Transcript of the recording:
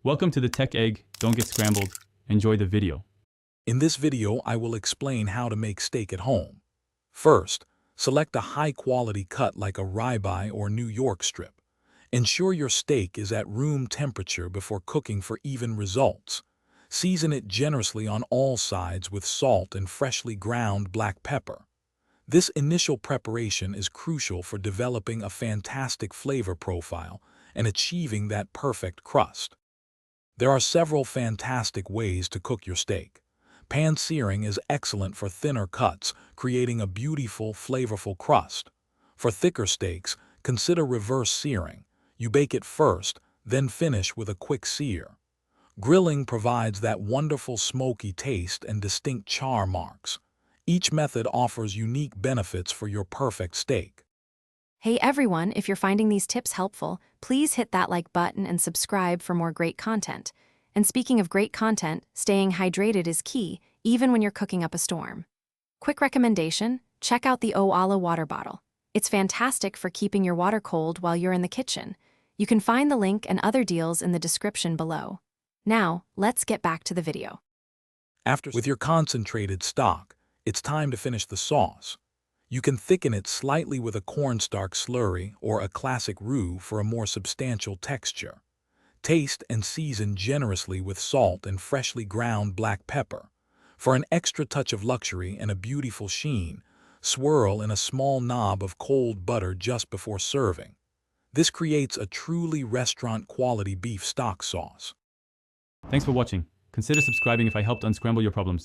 Welcome to the Tech Egg. Don't get scrambled. Enjoy the video. In this video, I will explain how to make steak at home. First, select a high-quality cut like a ribeye or New York strip. Ensure your steak is at room temperature before cooking for even results. Season it generously on all sides with salt and freshly ground black pepper. This initial preparation is crucial for developing a fantastic flavor profile and achieving that perfect crust. There are several fantastic ways to cook your steak. Pan searing is excellent for thinner cuts, creating a beautiful, flavorful crust. For thicker steaks, consider reverse searing. You bake it first, then finish with a quick sear. Grilling provides that wonderful smoky taste and distinct char marks. Each method offers unique benefits for your perfect steak. Hey everyone, if you're finding these tips helpful, please hit that like button and subscribe for more great content. And speaking of great content, staying hydrated is key, even when you're cooking up a storm. Quick recommendation, check out the Oala water bottle. It's fantastic for keeping your water cold while you're in the kitchen. You can find the link and other deals in the description below. Now, let's get back to the video. With your concentrated stock, it's time to finish the sauce. You can thicken it slightly with a cornstarch slurry or a classic roux for a more substantial texture. Taste and season generously with salt and freshly ground black pepper. For an extra touch of luxury and a beautiful sheen, swirl in a small knob of cold butter just before serving. This creates a truly restaurant-quality beef stock sauce. Thanks for watching. Consider subscribing if I helped unscramble your problems.